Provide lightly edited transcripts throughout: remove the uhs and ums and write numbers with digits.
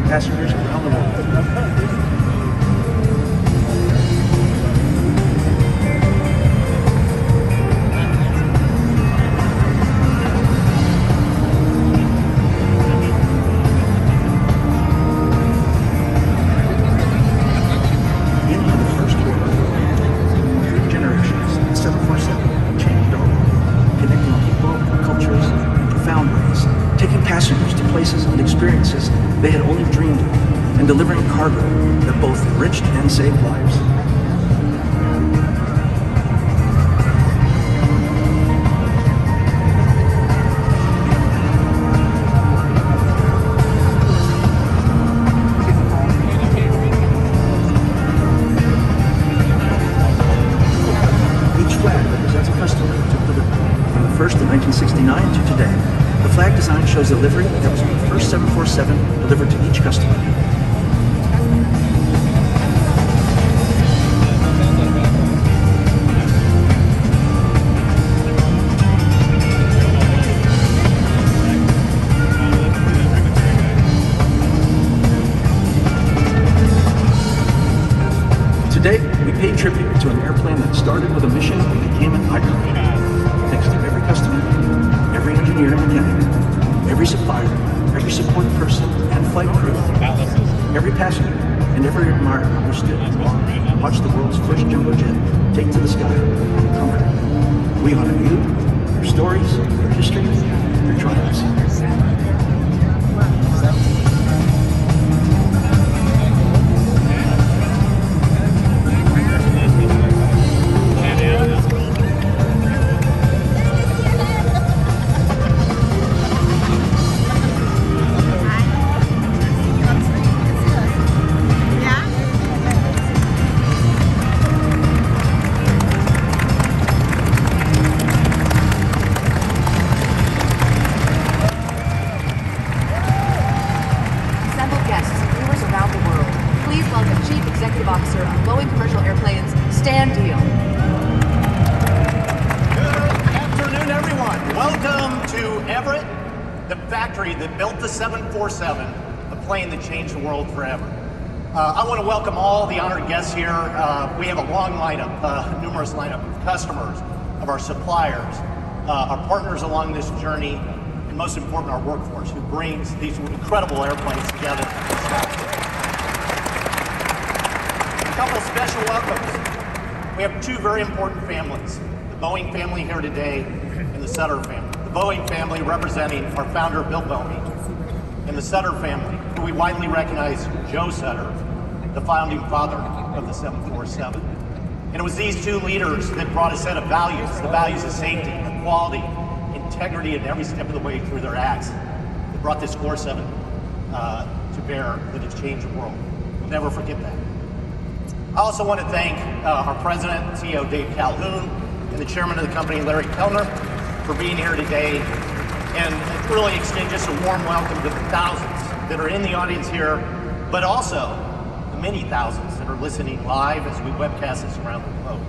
passengers around the world. Passengers to places and experiences they had only dreamed of, and delivering cargo that both enriched and saved lives. Each flag represents a customer who took delivery, from the first in 1969 to today. The flag design shows the livery that was on the first 747 delivered to each customer. Today, we pay tribute to an airplane that started with a mission and became an icon. Thanks to every customer, every engineer and mechanic, every supplier, every support person and flight crew, every passenger, and every admirer who stood and watched the world's first jumbo jet take to the sky. We honor you, your stories, your history, your triumphs. Officer of Boeing Commercial Airplanes, Stan Deal. Good afternoon, everyone. Welcome to Everett, the factory that built the 747, the plane that changed the world forever. I want to welcome all the honored guests here. We have a long lineup, numerous lineup of customers, of our suppliers, our partners along this journey, and most important, our workforce, who brings these incredible airplanes together. A couple special welcomes. We have two very important families, the Boeing family here today and the Sutter family. The Boeing family representing our founder, Bill Boeing, and the Sutter family, who we widely recognize Joe Sutter, the founding father of the 747. And it was these two leaders that brought a set of values, the values of safety, equality, integrity at every step of the way through their acts, that brought this 47 to bear, that has changed the world. We'll never forget that. I also want to thank our president and CEO, Dave Calhoun, and the chairman of the company, Larry Kellner, for being here today, and really extend just a warm welcome to the thousands that are in the audience here, but also the many thousands that are listening live as we webcast this around the globe.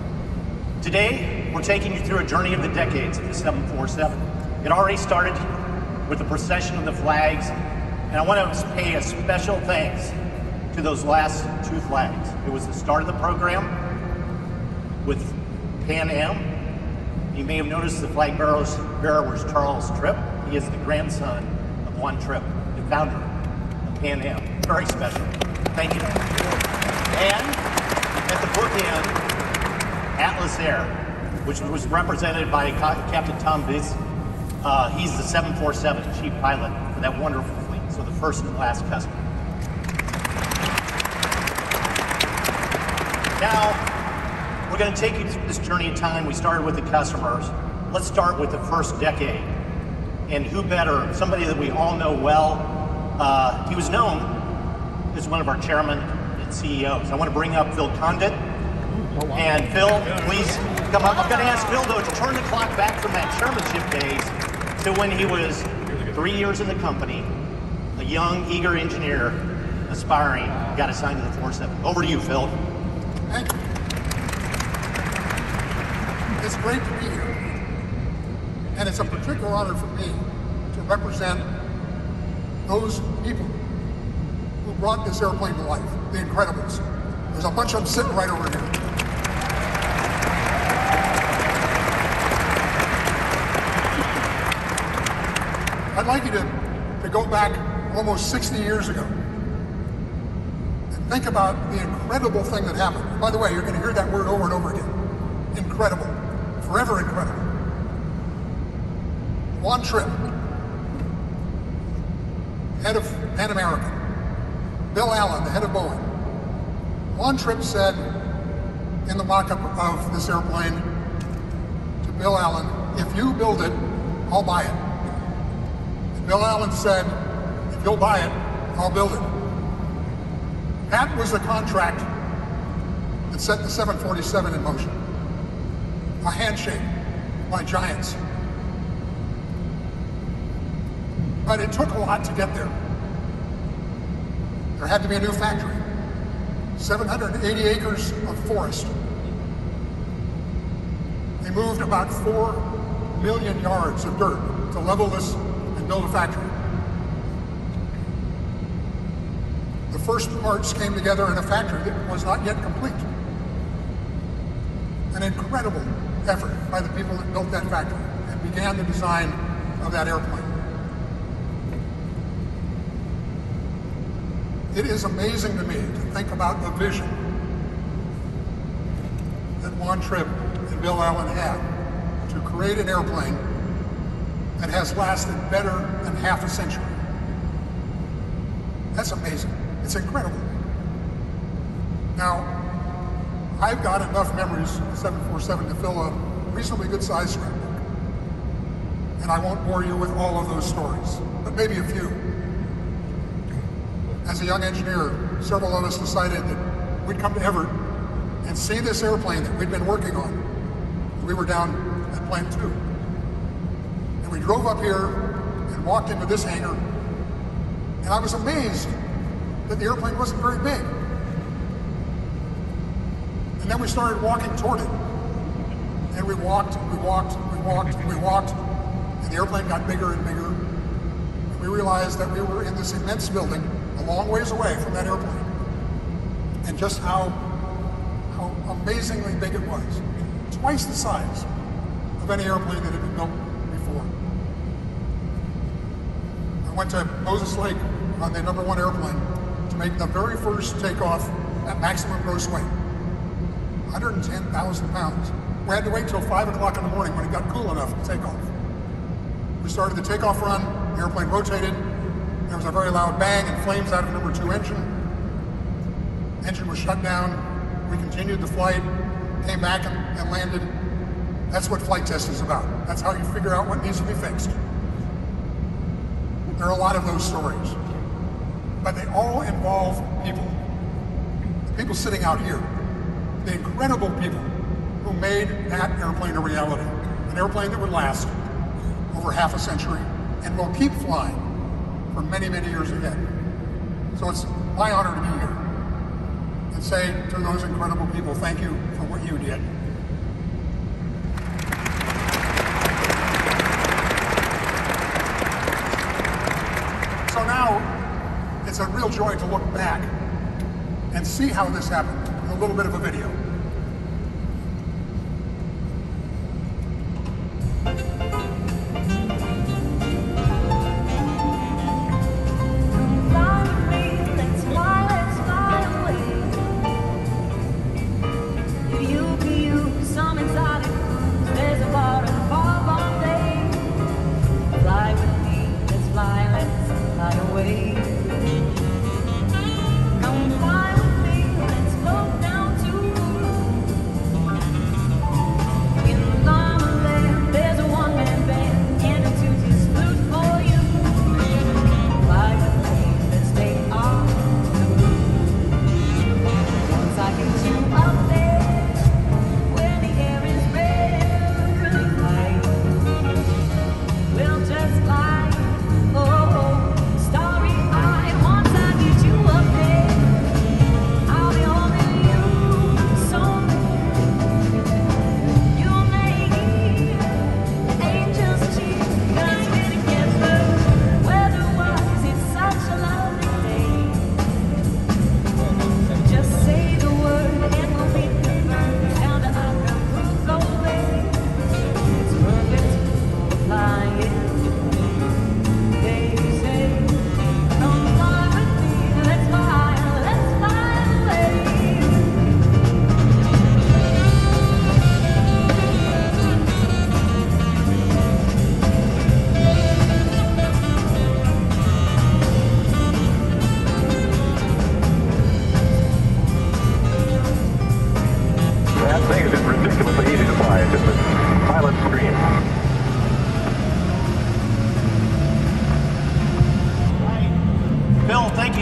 Today, we're taking you through a journey of the decades of the 747. It already started with the procession of the flags, and I want to pay a special thanks to those last two flags. It was the start of the program with Pan Am. You may have noticed the flag bearer was Charles Tripp. He is the grandson of Juan Tripp, the founder of Pan Am. Very special. Thank you. And at the bookend, Atlas Air, which was represented by Captain Tom Biss. He's the 747 chief pilot for that wonderful fleet, so the first and last customer. Now, we're going to take you through this journey in time. We started with the customers. Let's start with the first decade. And who better, somebody that we all know well. He was known as one of our chairmen and CEOs. I want to bring up Phil Condit. And Phil, please come up. I'm going to ask Phil, though, to turn the clock back from that chairmanship days to when he was 3 years in the company, a young, eager engineer, aspiring, got assigned to the 47. Over to you, Phil. Thank you. It's great to be here. And it's a particular honor for me to represent those people who brought this airplane to life, the Incredibles. There's a bunch of them sitting right over here. I'd like you to go back almost 60 years ago and think about the incredible thing that happened. By the way, you're going to hear that word over and over again. Incredible. Forever incredible. One trip. Head of Pan American. Bill Allen, the head of Boeing. One trip said in the mock-up of this airplane to Bill Allen, if you build it, I'll buy it. And Bill Allen said, if you'll buy it, I'll build it. That was the contract that set the 747 in motion. A handshake by giants. But it took a lot to get there. There had to be a new factory. 780 acres of forest. They moved about 4 million yards of dirt to level this and build a factory. The first parts came together in a factory that was not yet complete. An incredible effort by the people that built that factory and began the design of that airplane. It is amazing to me to think about the vision that Juan Tripp and Bill Allen had to create an airplane that has lasted better than half a century. That's amazing. It's incredible. Now, I've got enough memories of the 747 to fill a reasonably good-sized scrapbook. And I won't bore you with all of those stories, but maybe a few. As a young engineer, several of us decided that we'd come to Everett and see this airplane that we'd been working on. We were down at Plant 2. And we drove up here and walked into this hangar, and I was amazed that the airplane wasn't very big. And then we started walking toward it. And we walked, and the airplane got bigger and bigger. And we realized that we were in this immense building a long ways away from that airplane. And just how amazingly big it was. Twice the size of any airplane that had been built before. I went to Moses Lake on the #1 airplane to make the very first takeoff at maximum gross weight. 110,000 pounds. We had to wait till 5 o'clock in the morning when it got cool enough to take off. We started the takeoff run, the airplane rotated, there was a very loud bang and flames out of the #2 engine. Engine was shut down, we continued the flight, came back and landed. That's what flight test is about. That's how you figure out what needs to be fixed. There are a lot of those stories, but they all involve people. The people sitting out here, the incredible people who made that airplane a reality. An airplane that would last over half a century and will keep flying for many, many years ahead. So it's my honor to be here and say to those incredible people, thank you for what you did. So now it's a real joy to look back and see how this happened with a little bit of a video. Just like, oh, starry-eyed.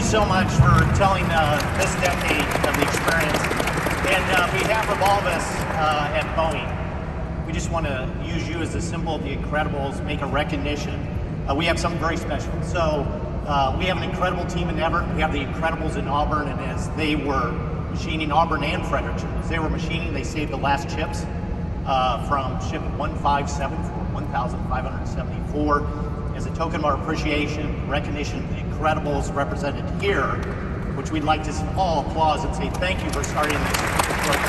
so much for telling this decade of the experience. And on behalf of all of us at Boeing, we just want to use you as a symbol of the Incredibles, make a recognition. We have something very special. So we have an incredible team in Everett. We have the Incredibles in Auburn, and as they were machining Auburn and Fredericton, as they were machining, they saved the last chips from ship 157 for 1,574. As a token of our appreciation, recognition of the Incredibles represented here, which we'd like to all applause and say thank you for starting this program.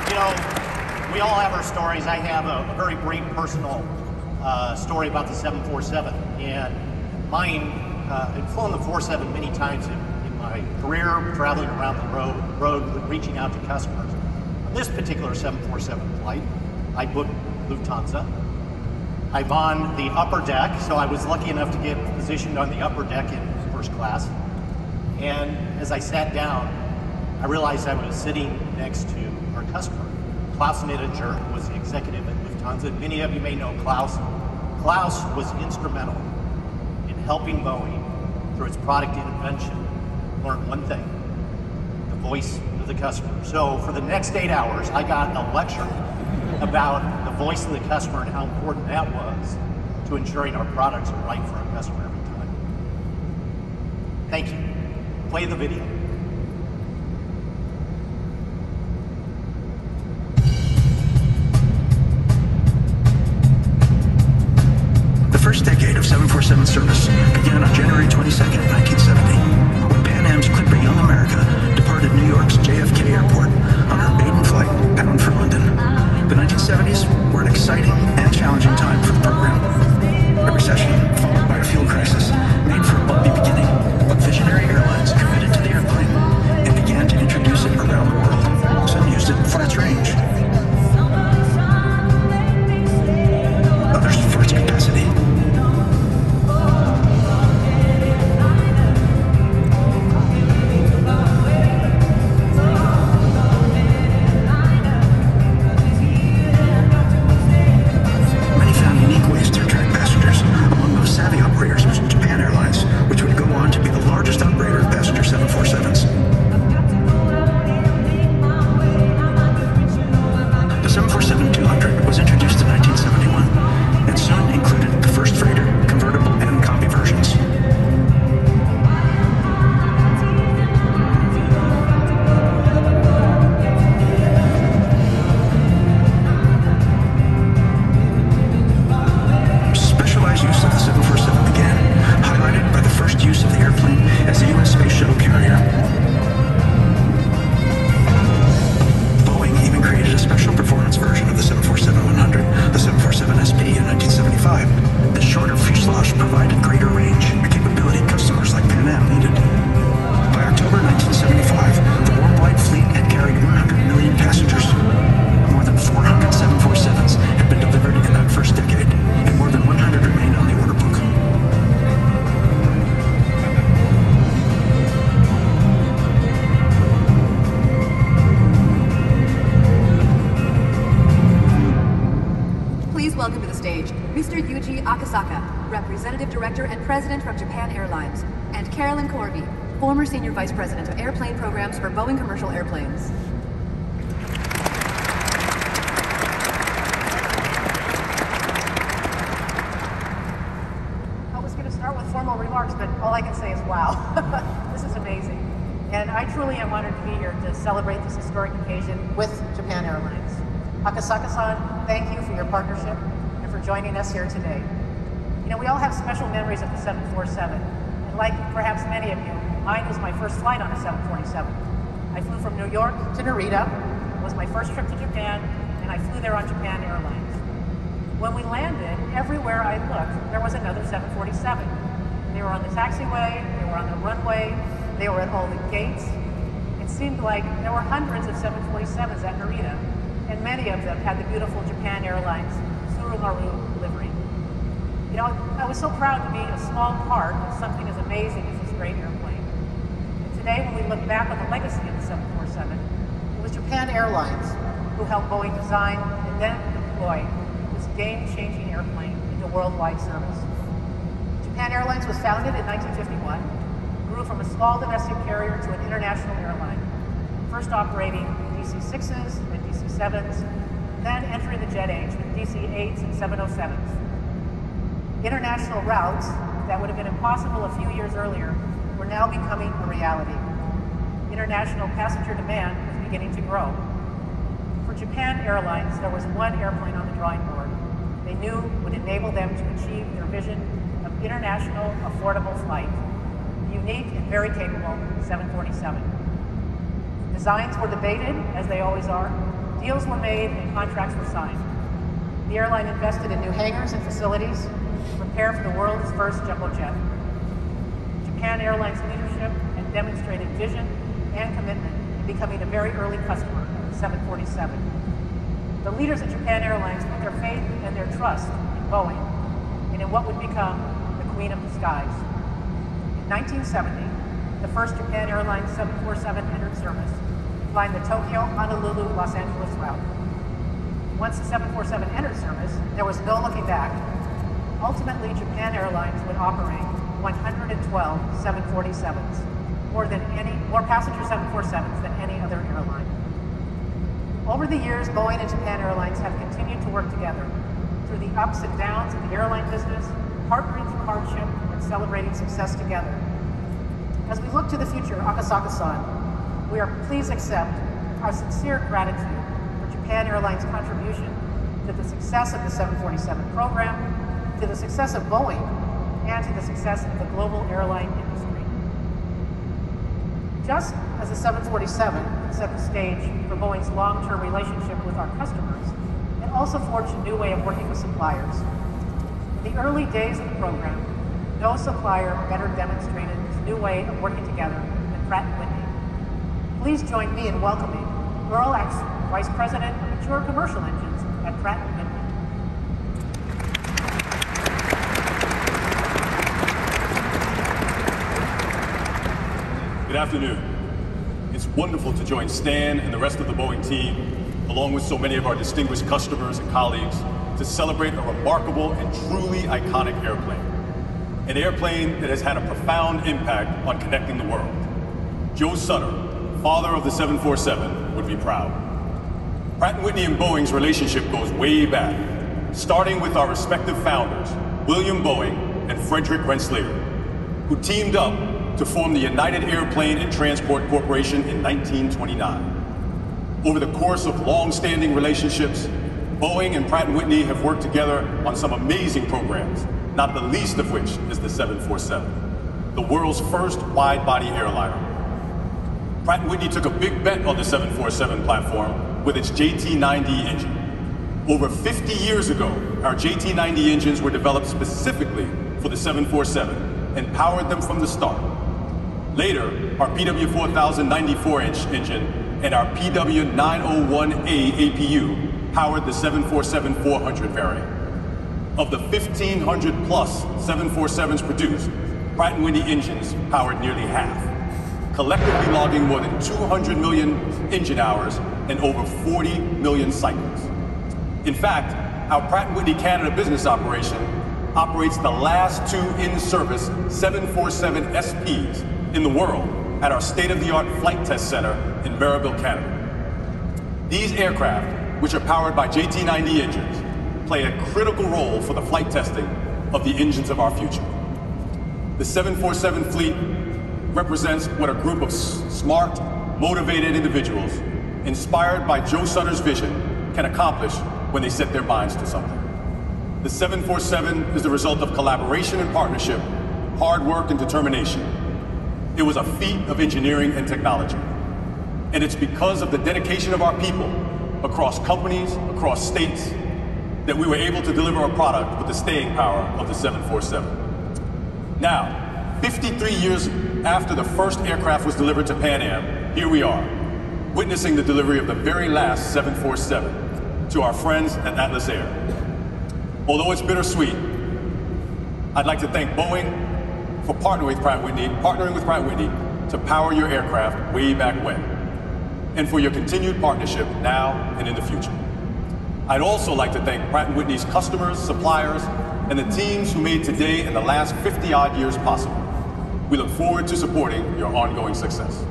You know, we all have our stories. I have a very brief personal story about the 747, and mine, I've flown the 47 many times in my career, traveling around the road, reaching out to customers. On this particular 747 flight, I booked Lufthansa. I'm on the upper deck, so I was lucky enough to get positioned on the upper deck in first class. And as I sat down, I realized I was sitting next to our customer. Klaus Nittinger was the executive at Lufthansa. Many of you may know Klaus. Klaus was instrumental in helping Boeing through its product invention learn one thing: the voice of the customer. So for the next 8 hours, I got a lecture about the voice of the customer and how important that was to ensuring our products are right for our customer every time. Thank you. Play the video. The first decade of 747 service began on January 22nd, 1970, when Pan Am's Clipper Young America departed New York's JFK Airport on her maiden flight bound for London. The 1970s were an exciting and challenging time for the program. A recession, followed by a fuel crisis, made for a bumpy beginning, but visionary airlines committed to the airplane and began to introduce it around the world. Some used it for its range, others for its capacity. Savvy operators was Japan Airlines, which would go on to be the largest operator of passenger 747s. The 747-200 was introduced in 1971 and soon included the first freighter, convertible, and combi versions. Use of the 747 began, highlighted by the first use of the airplane as a U.S. space shuttle carrier. Boeing even created a special performance version of the 747-100, the 747SP, in 1975. This shorter fuselage provided greater range, a capability customers like Pan Am needed. By October 1975, the worldwide fleet had carried 100 million passengers. More than 400 747s had been delivered in that first decade, and more than 100 remain on the order book. Please welcome to the stage Mr. Yuji Akasaka, Representative Director and President from Japan Airlines, and Carolyn Corby, former Senior Vice President of Airplane Programs for Boeing Commercial Airplanes. Formal remarks, but all I can say is wow. This is amazing. And I truly am honored to be here to celebrate this historic occasion with Japan Airlines. Akasaka-san, thank you for your partnership and for joining us here today. You know, we all have special memories of the 747. And like perhaps many of you, mine was my first flight on a 747. I flew from New York to Narita. It was my first trip to Japan, and I flew there on Japan Airlines. When we landed, everywhere I looked, there was another 747. They were on the taxiway, they were on the runway, they were at all the gates. It seemed like there were hundreds of 747s at Narita, and many of them had the beautiful Japan Airlines Tsurumaru livery. You know, I was so proud to be a small part of something as amazing as this great airplane. And today, when we look back on the legacy of the 747, it was Japan Airlines who helped Boeing design and then deploy this game-changing airplane into worldwide service. Japan Airlines was founded in 1951, grew from a small domestic carrier to an international airline, first operating DC-6s and DC-7s, then entering the jet age with DC-8s and 707s. International routes that would have been impossible a few years earlier were now becoming a reality. International passenger demand was beginning to grow. For Japan Airlines, there was one airplane on the drawing board they knew would enable them to achieve their vision of international affordable flight, the unique and very capable 747. Designs were debated, as they always are, deals were made, and contracts were signed. The airline invested in new hangars and facilities to prepare for the world's first jumbo jet. Japan Airlines leadership had demonstrated vision and commitment in becoming a very early customer of the 747. The leaders at Japan Airlines put their faith and their trust in Boeing and in what would become the Queen of the Skies. In 1970, the first Japan Airlines 747 entered service, flying the Tokyo, Honolulu, Los Angeles route. Once the 747 entered service, there was no looking back. Ultimately, Japan Airlines would operate 112 747s, more passenger 747s than any other airline. Over the years, Boeing and Japan Airlines have continued to work together through the ups and downs of the airline business, partnering through hardship and celebrating success together. As we look to the future, Akasaka-san, we are pleased to accept our sincere gratitude for Japan Airlines' contribution to the success of the 747 program, to the success of Boeing, and to the success of the global airline industry. Just as the 747 set the stage for Boeing's long-term relationship with our customers, it also forged a new way of working with suppliers. In the early days of the program, no supplier better demonstrated this new way of working together than Pratt & Whitney. Please join me in welcoming Earl Axton, Vice President of Mature Commercial Engines at Pratt & Whitney. Good afternoon. It's wonderful to join Stan and the rest of the Boeing team, along with so many of our distinguished customers and colleagues, to celebrate a remarkable and truly iconic airplane. An airplane that has had a profound impact on connecting the world. Joe Sutter, father of the 747, would be proud. Pratt & Whitney and Boeing's relationship goes way back, starting with our respective founders, William Boeing and Frederick Rensselaer, who teamed up to form the United Airplane and Transport Corporation in 1929. Over the course of long-standing relationships, Boeing and Pratt & Whitney have worked together on some amazing programs, not the least of which is the 747, the world's first wide-body airliner. Pratt & Whitney took a big bet on the 747 platform with its JT-9D engine. Over 50 years ago, our JT-9D engines were developed specifically for the 747 and powered them from the start. Later, our PW4000 94-inch engine and our PW901A APU powered the 747-400 variant. Of the 1,500 plus 747s produced, Pratt & Whitney engines powered nearly half, collectively logging more than 200 million engine hours and over 40 million cycles. In fact, our Pratt & Whitney Canada business operation operates the last two in-service 747 SPs in the world at our state-of-the-art flight test center in Maribel, Canada. These aircraft, which are powered by JT-9D engines, play a critical role for the flight testing of the engines of our future. The 747 fleet represents what a group of smart, motivated individuals, inspired by Joe Sutter's vision, can accomplish when they set their minds to something. The 747 is the result of collaboration and partnership, hard work and determination. It was a feat of engineering and technology. And it's because of the dedication of our people, across companies, across states, that we were able to deliver a product with the staying power of the 747. Now, 53 years after the first aircraft was delivered to Pan Am, here we are, witnessing the delivery of the very last 747 to our friends at Atlas Air. Although it's bittersweet, I'd like to thank Boeing for partnering with Pratt & Whitney to power your aircraft way back when, and for your continued partnership now and in the future. I'd also like to thank Pratt & Whitney's customers, suppliers, and the teams who made today and the last 50-odd years possible. We look forward to supporting your ongoing success.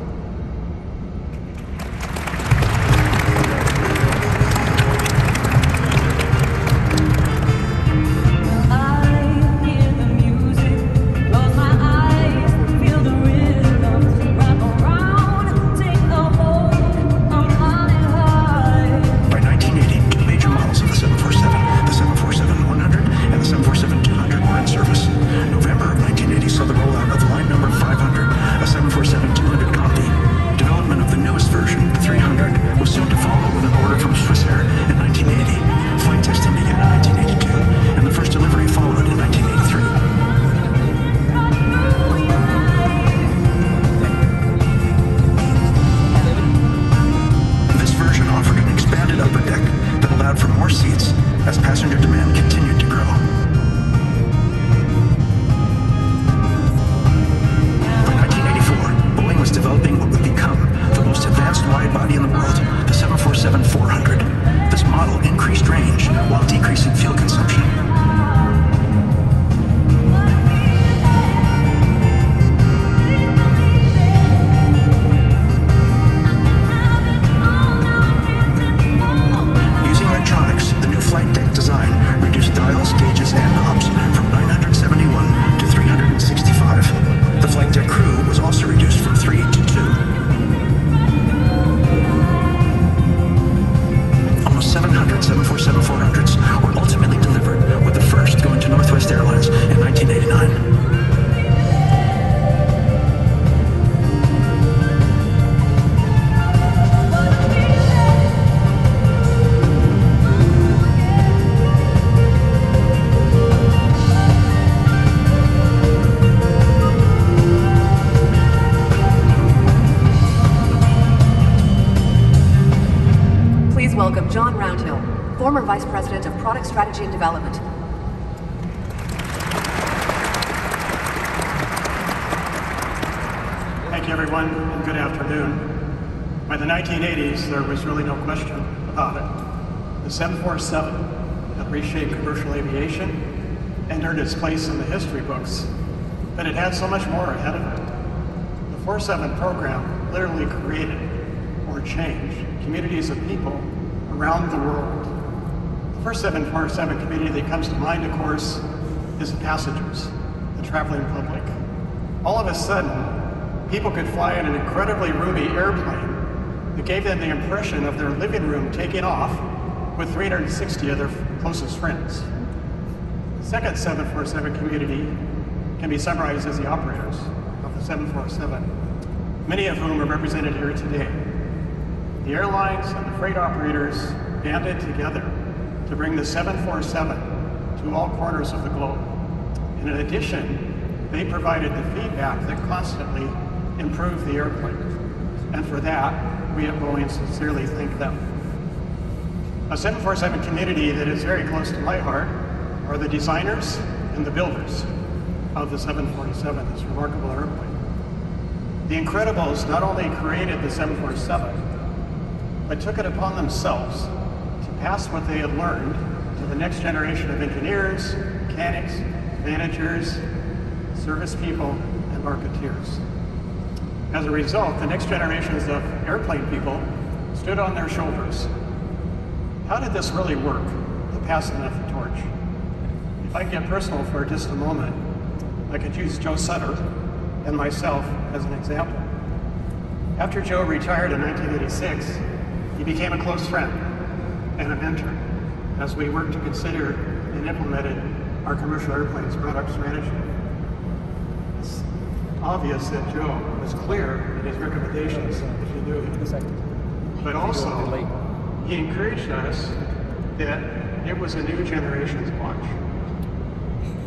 Former Vice President of Product Strategy and Development. Thank you, everyone, and good afternoon. By the 1980s, there was really no question about it. The 747 had reshaped commercial aviation and earned its place in the history books, but it had so much more ahead of it. The 47 program literally created or changed communities of people around the world. The first 747 community that comes to mind, of course, is the passengers, the traveling public. All of a sudden, people could fly in an incredibly roomy airplane that gave them the impression of their living room taking off with 360 of their closest friends. The second 747 community can be summarized as the operators of the 747, many of whom are represented here today. The airlines and the freight operators banded together to bring the 747 to all corners of the globe. And in addition, they provided the feedback that constantly improved the airplane. And for that, we at Boeing sincerely thank them. A 747 community that is very close to my heart are the designers and the builders of the 747, this remarkable airplane. The Incredibles not only created the 747, but took it upon themselves to pass what they had learned to the next generation of engineers, mechanics, managers, service people, and marketeers. As a result, the next generations of airplane people stood on their shoulders. How did this really work, the passing of the torch? If I can get personal for just a moment, I could use Joe Sutter and myself as an example. After Joe retired in 1986, he became a close friend and a mentor as we worked to consider and implemented our commercial airplanes product strategy. It's obvious that Joe was clear in his recommendations, if you knew him. But also, he encouraged us that it was a new generation's launch.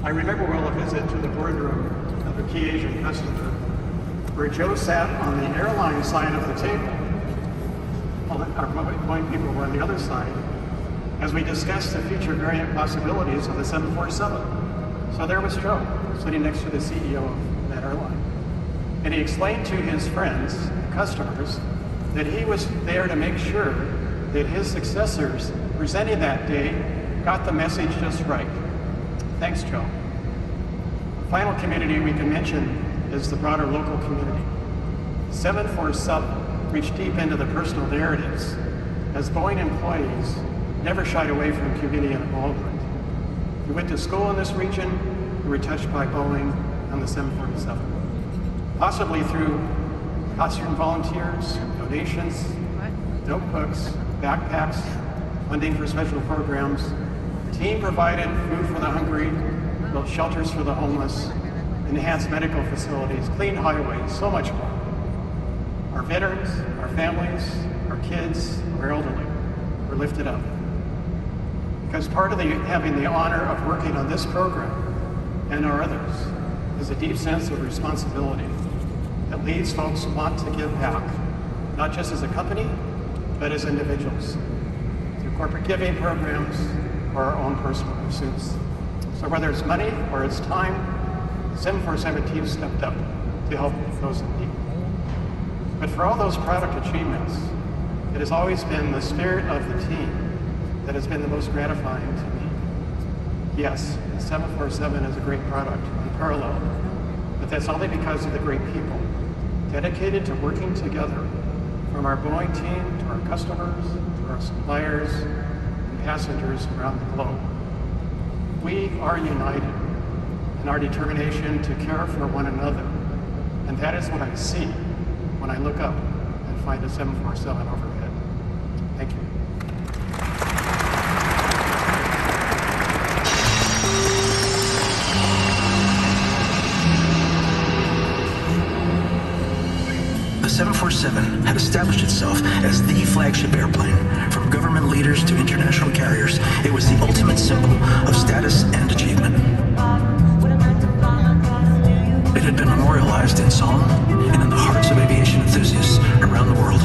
I remember well a visit to the boardroom of a key Asian customer where Joe sat on the airline side of the table. Our Boeing people were on the other side as we discussed the future variant possibilities of the 747. So there was Joe sitting next to the CEO of that airline. And he explained to his friends, customers, that he was there to make sure that his successors presenting that day got the message just right. Thanks, Joe. The final community we can mention is the broader local community. 747 reached deep into the personal narratives as Boeing employees never shied away from community involvement. We went to school in this region, we were touched by Boeing on the 747. Possibly through costume volunteers, donations, notebooks, backpacks, funding for special programs. The team provided food for the hungry, built shelters for the homeless, enhanced medical facilities, cleaned highways, so much more. Our veterans, our families, our kids, our elderly were lifted up. Because part of having the honor of working on this program and our others is a deep sense of responsibility that leads folks who want to give back, not just as a company, but as individuals, through corporate giving programs or our own personal pursuits. So whether it's money or it's time, the 747 team stepped up to help those in need. But for all those product achievements, it has always been the spirit of the team that has been the most gratifying to me. Yes, the 747 is a great product, unparalleled, but that's only because of the great people dedicated to working together, from our Boeing team to our customers, to our suppliers, and passengers around the globe. We are united in our determination to care for one another, and that is what I see when I look up and find a 747 overhead. Thank you. The 747 had established itself as the flagship airplane. From government leaders to international carriers, it was the ultimate symbol of status and achievement. It had been memorialized in song and in the hearts of aviation enthusiasts around the world.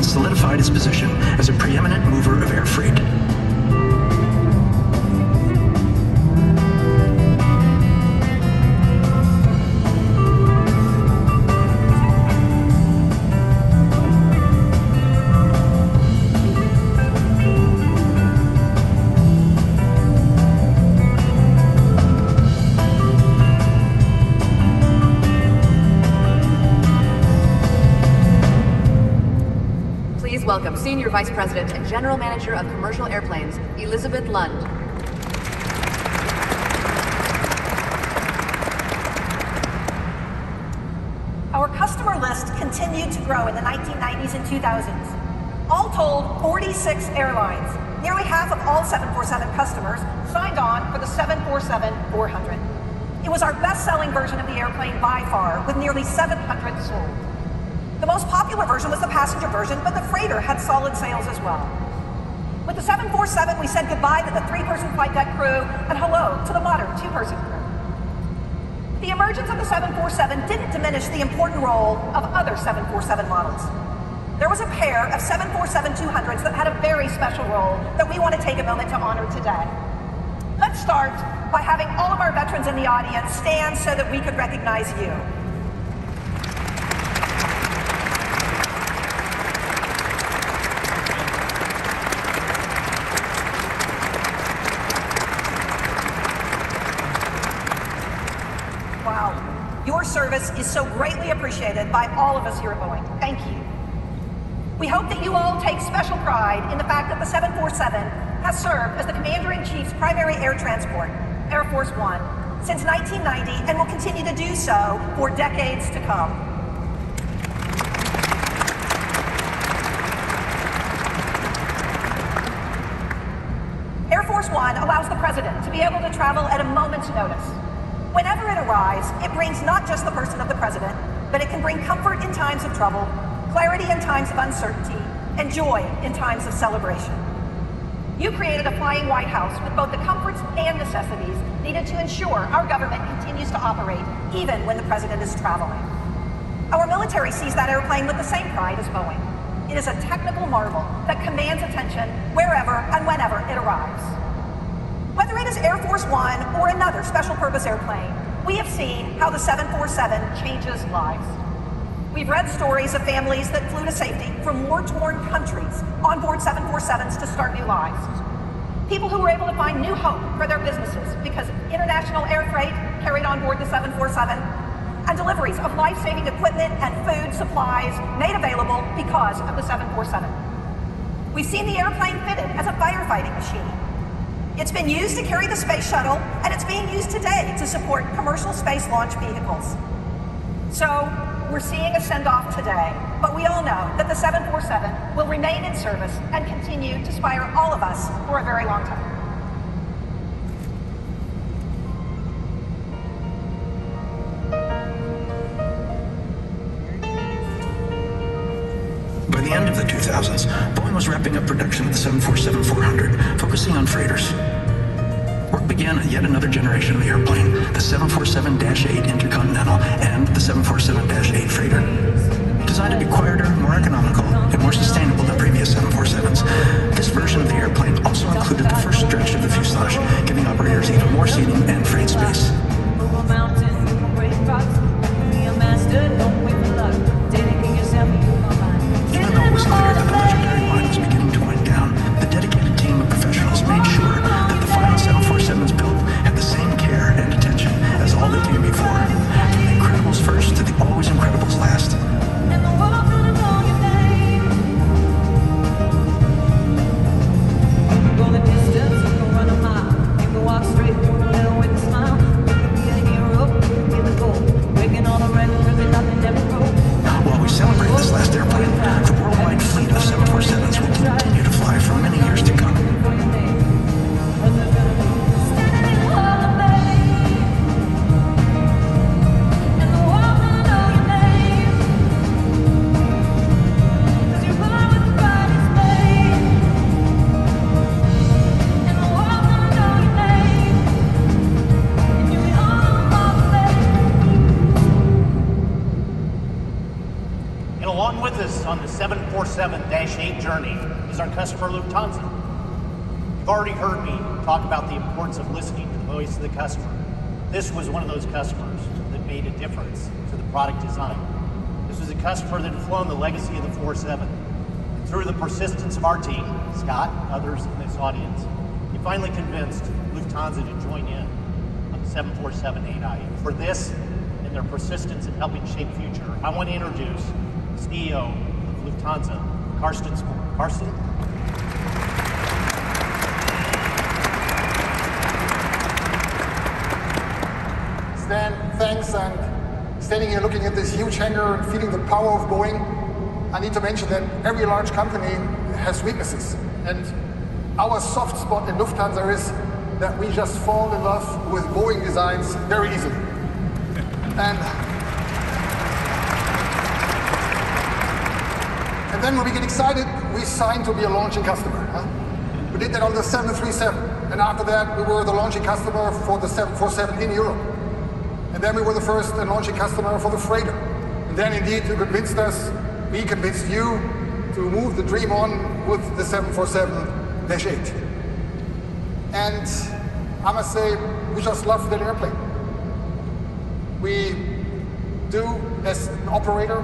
Solidified its position as a preeminent mover of air freight. Welcome Senior Vice President and General Manager of Commercial Airplanes, Elizabeth Lund. Our customer list continued to grow in the 1990s and 2000s. All told, 46 airlines, nearly half of all 747 customers, signed on for the 747-400. It was our best-selling version of the airplane by far, with nearly 700 sold. The most popular version was the passenger version, but the freighter had solid sales as well. With the 747, we said goodbye to the 3-person flight deck crew and hello to the modern 2-person crew. The emergence of the 747 didn't diminish the important role of other 747 models. There was a pair of 747-200s that had a very special role that we want to take a moment to honor today. Let's start by having all of our veterans in the audience stand so that we could recognize you. Your service is so greatly appreciated by all of us here at Boeing. Thank you. We hope that you all take special pride in the fact that the 747 has served as the Commander-in-Chief's primary air transport, Air Force One, since 1990 and will continue to do so for decades to come. Air Force One allows the President to be able to travel at a moment's notice. Whenever it arrives, it brings not just the person of the President, but it can bring comfort in times of trouble, clarity in times of uncertainty, and joy in times of celebration. You created a flying White House with both the comforts and necessities needed to ensure our government continues to operate even when the president is traveling. Our military sees that airplane with the same pride as Boeing. It is a technical marvel that commands attention wherever and whenever it arrives. Whether it is Air Force One or another special purpose airplane, we have seen how the 747 changes lives. We've read stories of families that flew to safety from war-torn countries on board 747s to start new lives. People who were able to find new hope for their businesses because international air freight carried on board the 747, and deliveries of life-saving equipment and food supplies made available because of the 747. We've seen the airplane fitted as a firefighting machine. It's been used to carry the space shuttle, and it's being used today to support commercial space launch vehicles. So, we're seeing a send-off today, but we all know that the 747 will remain in service and continue to inspire all of us for a very long time. By the end of the 2000s, Boeing was wrapping up production of the 747-400, focusing on freighters. Work began on yet another generation of the airplane, the 747-8 Intercontinental and the 747-8 Freighter. Designed to be quieter, more economical, and more sustainable than previous 747s, this version of the airplane also included the first stretch of the fuselage, giving operators even more seating and freight space. Even though it was clear that the legendary line was beginning to wind down, the dedicated team of professionals made sure that the final 747s built had the same care and attention as all that came before. From the Incredibles first to the always Incredibles last. While we celebrate this last airplane, the worldwide fleet of 747s will continue to fly for many years to come. Along with us on the 747-8 journey is our customer Lufthansa. You've already heard me talk about the importance of listening to the voice of the customer. This was one of those customers that made a difference to the product design. This was a customer that had flown the legacy of the 47. And through the persistence of our team, Scott, others in this audience, he finally convinced Lufthansa to join in on the 747-8i. For this and their persistence in helping shape the future, I want to introduce CEO of Lufthansa, Carsten Spohr. Carsten? Stan, thanks. And standing here looking at this huge hangar and feeling the power of Boeing, I need to mention that every large company has weaknesses. And our soft spot in Lufthansa is that we just fall in love with Boeing designs very easily. And then when we get excited, we sign to be a launching customer. We did that on the 737, and after that we were the launching customer for the 747 in Europe. And then we were the first and launching customer for the freighter. And then indeed you convinced us, we convinced you to move the dream on with the 747-8. And I must say, we just love that airplane. We do, as an operator,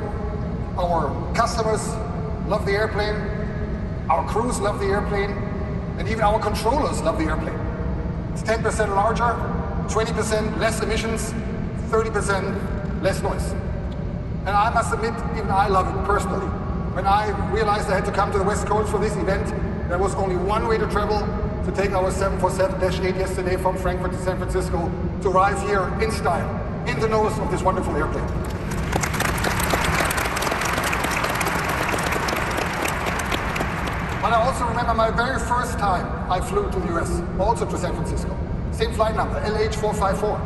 our customers love the airplane, our crews love the airplane, and even our controllers love the airplane. It's 10% larger, 20% less emissions, 30% less noise. And I must admit, even I love it personally. When I realized I had to come to the West Coast for this event, there was only one way to travel, to take our 747-8 yesterday from Frankfurt to San Francisco, to arrive here in style, in the nose of this wonderful airplane. But I also remember my very first time I flew to the US, also to San Francisco. Same flight number, LH454.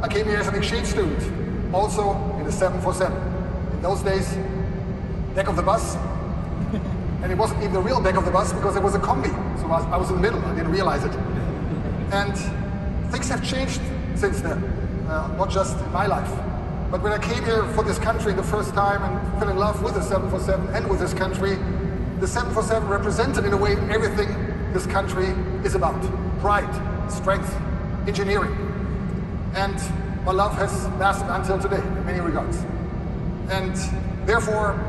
I came here as an exchange student, also in the 747. In those days, back of the bus. And it wasn't even the real back of the bus because it was a combi. So I was in the middle, I didn't realize it. And things have changed since then, not just in my life. But when I came here for this country the first time and fell in love with the 747 and with this country, the 747 represented in a way everything this country is about. Pride, strength, engineering. And my love has lasted until today, in many regards. And therefore,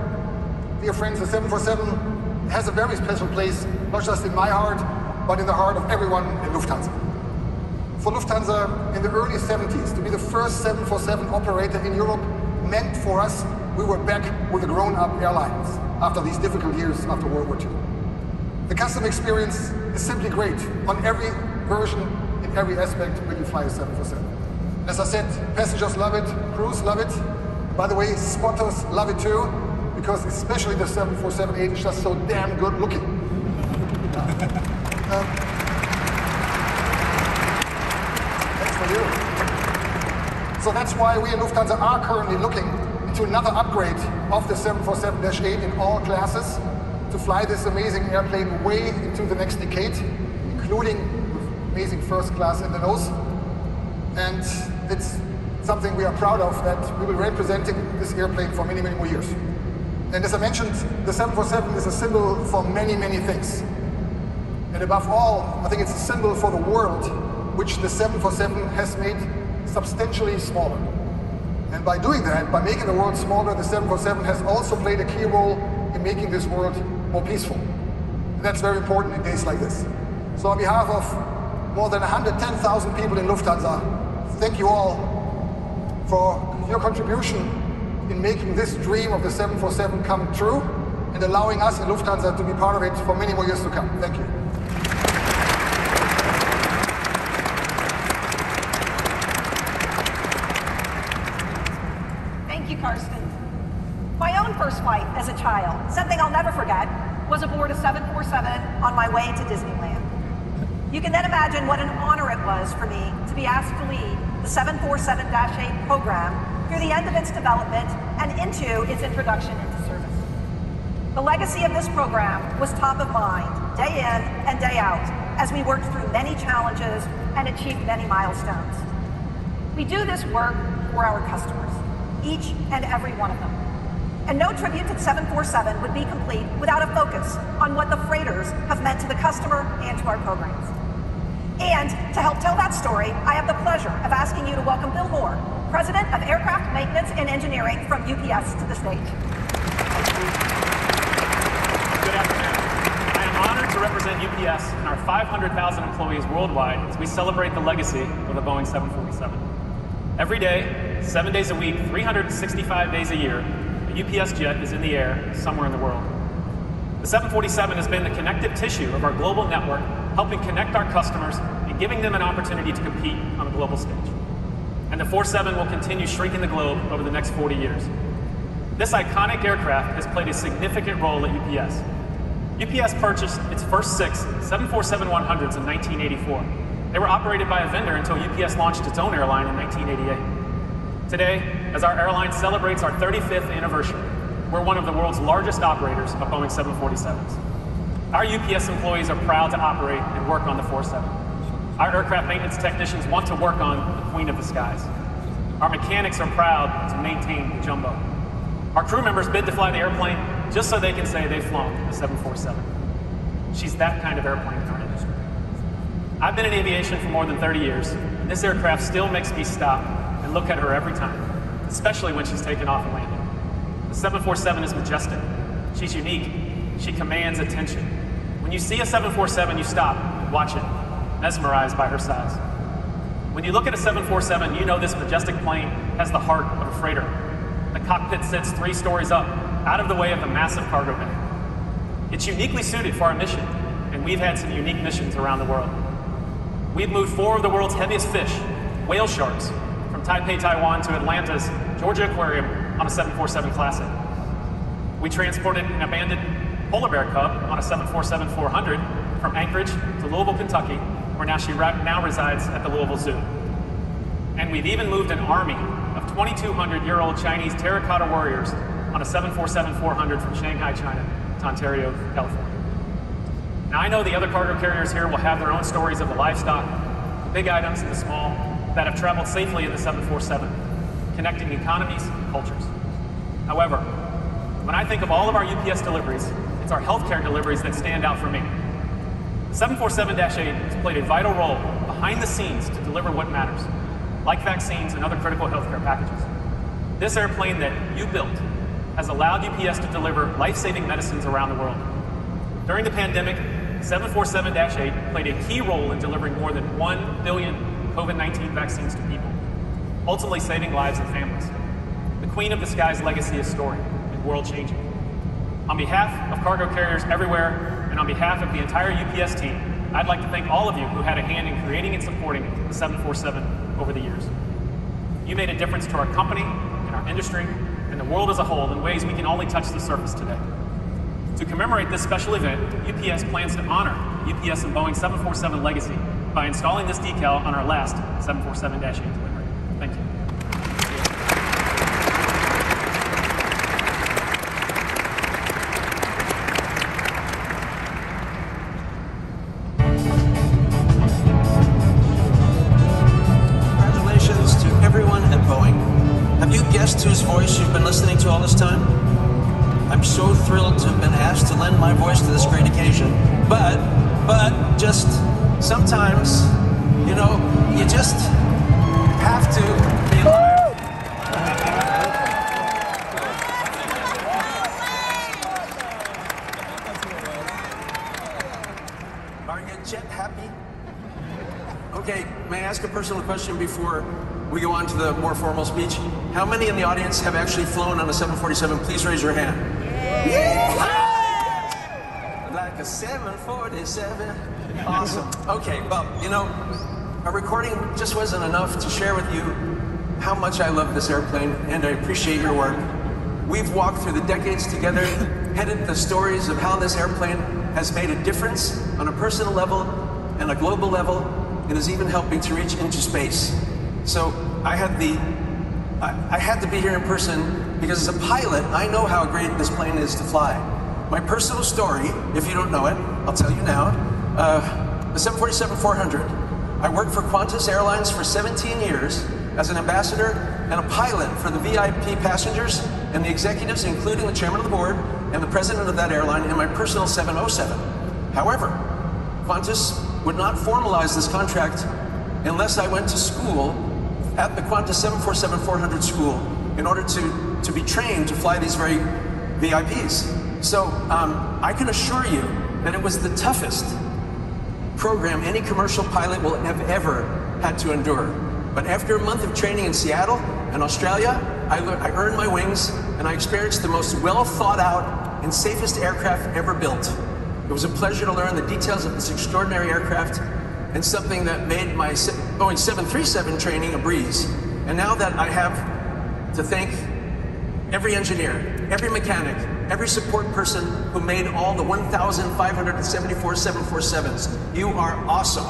dear friends, the 747 has a very special place, not just in my heart, but in the heart of everyone in Lufthansa. For Lufthansa, in the early 70s, to be the first 747 operator in Europe meant for us we were back with a grown-up airlines after these difficult years after World War II. The customer experience is simply great on every version, in every aspect when you fly a 747. As I said, passengers love it, crews love it. And by the way, spotters love it too, because especially the 747-8 is just so damn good looking. Thanks for you. So that's why we in Lufthansa are currently looking into another upgrade of the 747-8 in all classes to fly this amazing airplane way into the next decade, including amazing first class in the nose. And it's something we are proud of, that we will be representing this airplane for many, many more years. And as I mentioned, the 747 is a symbol for many, many things. And above all, I think it's a symbol for the world, which the 747 has made substantially smaller. And by doing that, by making the world smaller, the 747 has also played a key role in making this world more peaceful. And that's very important in days like this. So on behalf of more than 110,000 people in Lufthansa, thank you all for your contribution in making this dream of the 747 come true and allowing us in Lufthansa to be part of it for many more years to come. Thank you. Thank you, Karsten. My own first flight as a child, something I'll never forget, was aboard a 747 on my way to Disneyland. You can then imagine what an honor it was for me to be asked to lead the 747-8 program through the end of its development and into its introduction into service. The legacy of this program was top of mind, day in and day out, as we worked through many challenges and achieved many milestones. We do this work for our customers, each and every one of them. And no tribute to the 747 would be complete without a focus on what the freighters have meant to the customer and to our programs. And to help tell that story, I have the pleasure of asking you to welcome Bill Moore, President of Aircraft Maintenance and Engineering from UPS, to the stage. Good afternoon. I am honored to represent UPS and our 500,000 employees worldwide as we celebrate the legacy of the Boeing 747. Every day, 7 days a week, 365 days a year, a UPS jet is in the air somewhere in the world. The 747 has been the connective tissue of our global network, helping connect our customers and giving them an opportunity to compete on a global stage. And the 47 will continue shrinking the globe over the next 40 years. This iconic aircraft has played a significant role at UPS. UPS purchased its first 6 747-100s in 1984. They were operated by a vendor until UPS launched its own airline in 1988. Today, as our airline celebrates our 35th anniversary, we're one of the world's largest operators of Boeing 747s. Our UPS employees are proud to operate and work on the 47. Our aircraft maintenance technicians want to work on the Queen of the Skies. Our mechanics are proud to maintain the Jumbo. Our crew members bid to fly the airplane just so they can say they've flown the 747. She's that kind of airplane in our industry. I've been in aviation for more than 30 years, and this aircraft still makes me stop and look at her every time, especially when she's taken off and landing. The 747 is majestic. She's unique. She commands attention. When you see a 747, you stop and watch it, mesmerized by her size. When you look at a 747, you know this majestic plane has the heart of a freighter. The cockpit sits 3 stories up, out of the way of the massive cargo bay. It's uniquely suited for our mission, and we've had some unique missions around the world. We've moved 4 of the world's heaviest fish, whale sharks, from Taipei, Taiwan to Atlanta's Georgia Aquarium on a 747 Classic. We transported an abandoned polar bear cub on a 747-400 from Anchorage to Louisville, Kentucky, where she now resides at the Louisville Zoo. And we've even moved an army of 2,200-year-old Chinese terracotta warriors on a 747-400 from Shanghai, China to Ontario, California. Now, I know the other cargo carriers here will have their own stories of the livestock, the big items and the small, that have traveled safely in the 747, connecting economies and cultures. However, when I think of all of our UPS deliveries, it's our healthcare deliveries that stand out for me. The 747-8 has played a vital role behind the scenes to deliver what matters, like vaccines and other critical healthcare packages. This airplane that you built has allowed UPS to deliver life-saving medicines around the world. During the pandemic, 747-8 played a key role in delivering more than 1 billion COVID-19 vaccines to people, ultimately saving lives and families. The Queen of the Sky's legacy is storied and world-changing. On behalf of cargo carriers everywhere, and on behalf of the entire UPS team, I'd like to thank all of you who had a hand in creating and supporting the 747 over the years. You made a difference to our company, and our industry, and the world as a whole in ways we can only touch the surface today. To commemorate this special event, UPS plans to honor the UPS and Boeing 747 legacy by installing this decal on our last 747-8 delivery. Thank you. Congratulations to everyone at Boeing. Have you guessed whose voice you've been listening to all this time? I'm so thrilled to have been asked to lend my voice to this great occasion. But just sometimes, you know, you just have to be live. Are you jet happy? Okay, may I ask a personal question before we go on to the more formal speech? How many in the audience have actually flown on a 747? Please raise your hand. Yeah. Like a 747. Awesome. Okay, well, you know, a recording just wasn't enough to share with you how much I love this airplane, and I appreciate your work. We've walked through the decades together, headed the stories of how this airplane has made a difference on a personal level and a global level, and is even helping to reach into space. So I had to be here in person because as a pilot, I know how great this plane is to fly. My personal story, if you don't know it, I'll tell you now. The 747-400. I worked for Qantas Airlines for 17 years as an ambassador and a pilot for the VIP passengers and the executives, including the chairman of the board and the president of that airline, in my personal 707. However, Qantas would not formalize this contract unless I went to school at the Qantas 747-400 school in order to be trained to fly these very VIPs. So I can assure you that it was the toughest program any commercial pilot will have ever had to endure. But after a month of training in Seattle and Australia, I earned my wings and I experienced the most well thought out and safest aircraft ever built. It was a pleasure to learn the details of this extraordinary aircraft and something that made my Boeing 737 training a breeze. And now that I have to thank every engineer, every mechanic, every support person who made all the 1,574 747s. You are awesome.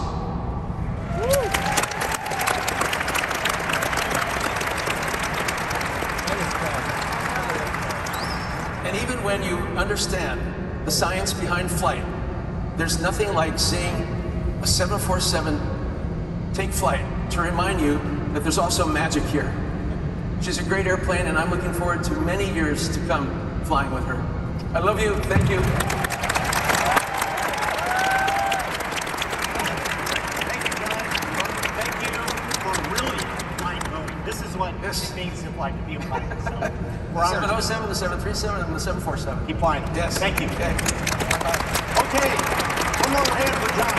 And even when you understand the science behind flight, there's nothing like seeing a 747 take flight to remind you that there's also magic here. She's a great airplane, and I'm looking forward to many years to come flying with her. I love you. Thank you. Thank you, guys. Thank you for really flying Boeing. This is what it means to fly, to be a pilot. So, 707, the 737, and the 747. Keep flying. Yes. Thank you. Okay. Okay. One more hand for John.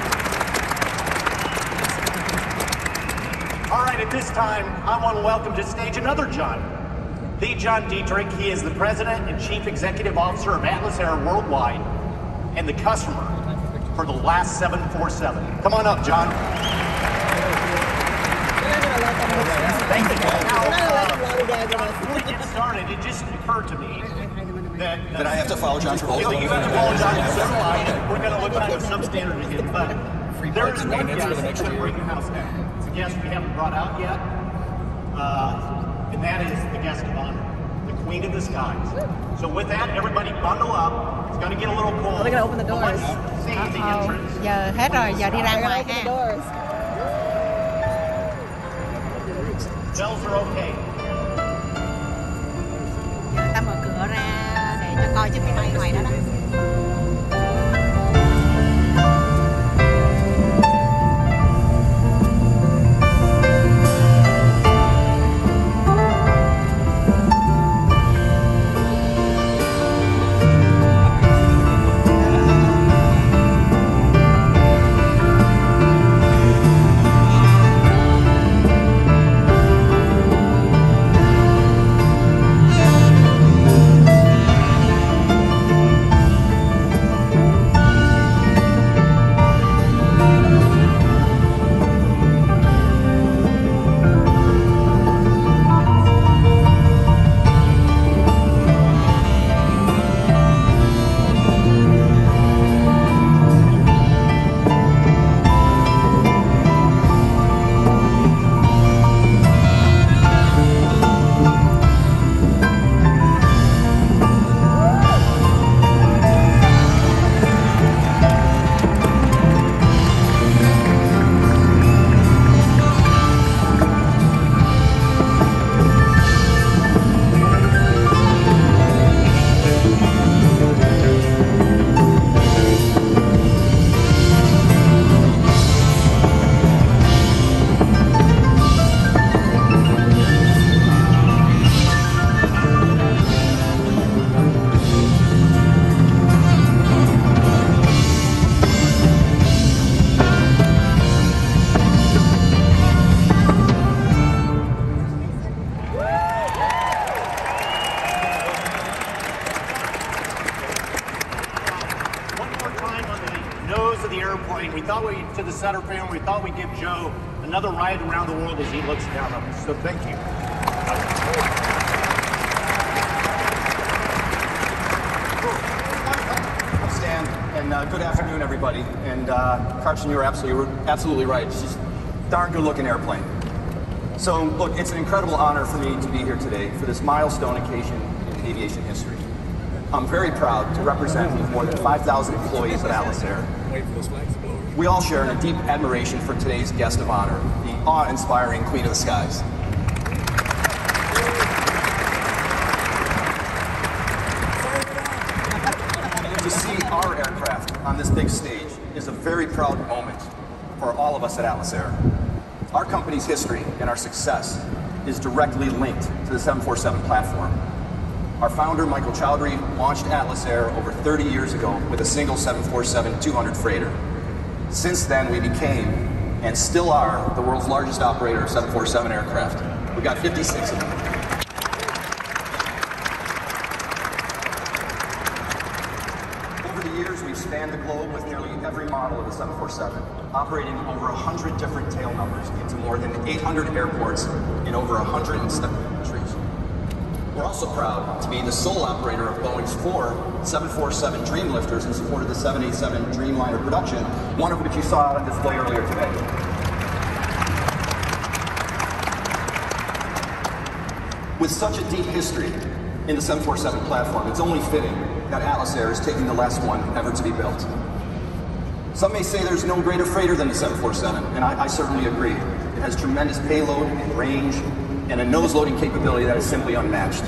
All right, at this time, I want to welcome to stage another John. The John Dietrich. He is the President and Chief Executive Officer of Atlas Air Worldwide and the customer for the last 747. Come on up, John. Thank you. Now, before we get started, it just occurred to me that I have to follow John Travolta. You have to follow John Travolta. We're going to look kind of substandard again, but there is one guest that's going to bring the house down. It's a guest we haven't brought out yet, and that is the guest of honor. the Queen of the Skies. So with that, everybody bundle up. It's going to get a little cold. We're going to open the doors. Let's see the entrance. Giờ hết rồi, giờ đi ra ngoài ha. Bells are okay. Giờ ta mở cửa ra để cho coi chiếc máy bay ngoài đó đó. To the Sutter family, we thought we'd give Joe another ride around the world as he looks down on us. So thank you. I'm Stan, and good afternoon, everybody. And Carson, you're absolutely right. It's just a darn good-looking airplane. So, look, it's an incredible honor for me to be here today for this milestone occasion in aviation history. I'm very proud to represent more than 5,000 employees at Atlas Air. We all share in a deep admiration for today's guest of honor, the awe-inspiring Queen of the Skies. To see our aircraft on this big stage is a very proud moment for all of us at Atlas Air. Our company's history and our success is directly linked to the 747 platform. Our founder, Michael Chowdhury, launched Atlas Air over 30 years ago with a single 747-200 freighter. Since then, we became, and still are, the world's largest operator of 747 aircraft. We've got 56 of them. Over the years, we've spanned the globe with nearly every model of the 747, operating over 100 different tail numbers into more than 800 airports in over 107 countries. We're also proud to be the sole operator of Boeing's 4 747 Dreamlifters in support of the 787 Dreamliner production, one of which you saw on display earlier today. With such a deep history in the 747 platform, it's only fitting that Atlas Air is taking the last one ever to be built. Some may say there's no greater freighter than the 747, and I certainly agree. It has tremendous payload and range, and a nose-loading capability that is simply unmatched.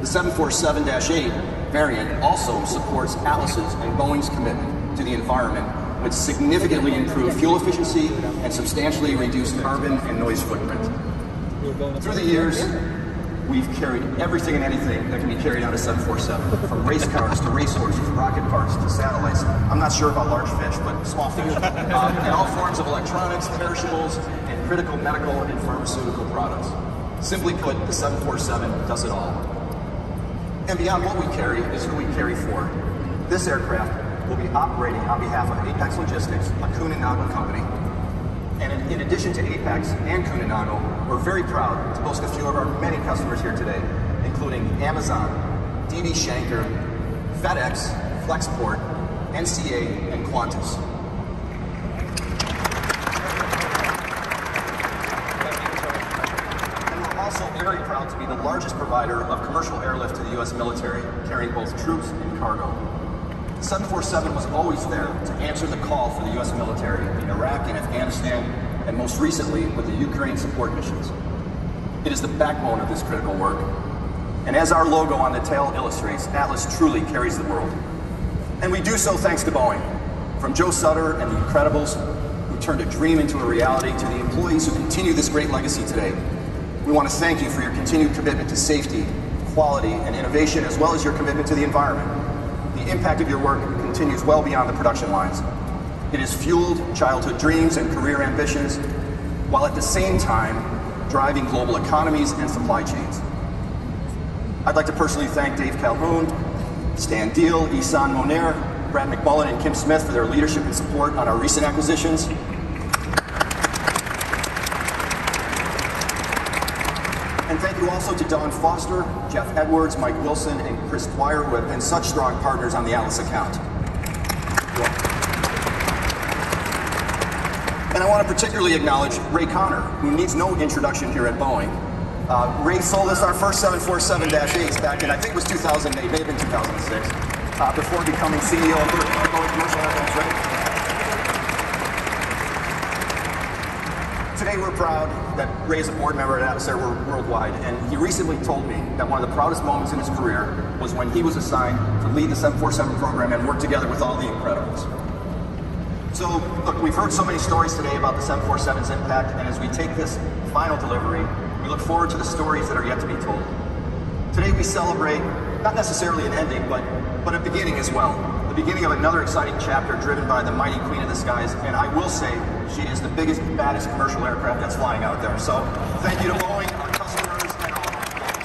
The 747-8 variant also supports Atlas's and Boeing's commitment to the environment with significantly improved fuel efficiency and substantially reduced carbon and noise footprint. Through the years, we've carried everything and anything that can be carried on a 747, from race cars to racehorses, rocket parts to satellites. I'm not sure about large fish, but small fish. And all forms of electronics, perishables, and critical medical and pharmaceutical products. Simply put, the 747 does it all. And beyond what we carry is who we carry for. This aircraft will be operating on behalf of Apex Logistics, a Kuehne+Nagel company. And in addition to Apex and Kuehne+Nagel, we're very proud to boast a few of our many customers here today, including Amazon, DB Schenker, FedEx, Flexport, NCA, and Qantas. Very proud to be the largest provider of commercial airlift to the U.S. military, carrying both troops and cargo. The 747 was always there to answer the call for the U.S. military in Iraq and Afghanistan, and most recently with the Ukraine support missions. It is the backbone of this critical work. And as our logo on the tail illustrates, Atlas truly carries the world. And we do so thanks to Boeing. From Joe Sutter and the Incredibles, who turned a dream into a reality, to the employees who continue this great legacy today. We want to thank you for your continued commitment to safety, quality, and innovation, as well as your commitment to the environment. The impact of your work continues well beyond the production lines. It has fueled childhood dreams and career ambitions, while at the same time driving global economies and supply chains. I'd like to personally thank Dave Calhoun, Stan Deal, Isan Moner, Brad McMullen, and Kim Smith for their leadership and support on our recent acquisitions. And thank you also to Don Foster, Jeff Edwards, Mike Wilson, and Chris Dwyer, who have been such strong partners on the Atlas account. And I want to particularly acknowledge Ray Connor, who needs no introduction here at Boeing. Ray sold us our first 747-8s back in, I think it was 2008, may have been 2006, before becoming CEO of Boeing Commercial Airplanes, right? Today we're proud that Ray is a board member at Atlas Air Worldwide, and he recently told me that one of the proudest moments in his career was when he was assigned to lead the 747 program and work together with all the Incredibles. So, look, we've heard so many stories today about the 747's impact, and as we take this final delivery, we look forward to the stories that are yet to be told. Today we celebrate, not necessarily an ending, but a beginning as well. The beginning of another exciting chapter driven by the mighty Queen of the Skies, and I will say, she is the biggest, baddest commercial aircraft that's flying out there. So, thank you to Boeing, our customers, and all our employees.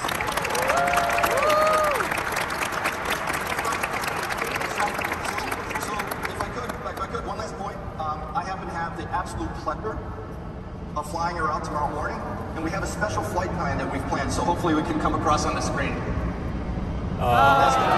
So, if I could, one last point. I happen to have the absolute pleasure of flying her out tomorrow morning, and we have a special flight plan that we've planned, so hopefully we can come across on the screen. That's good.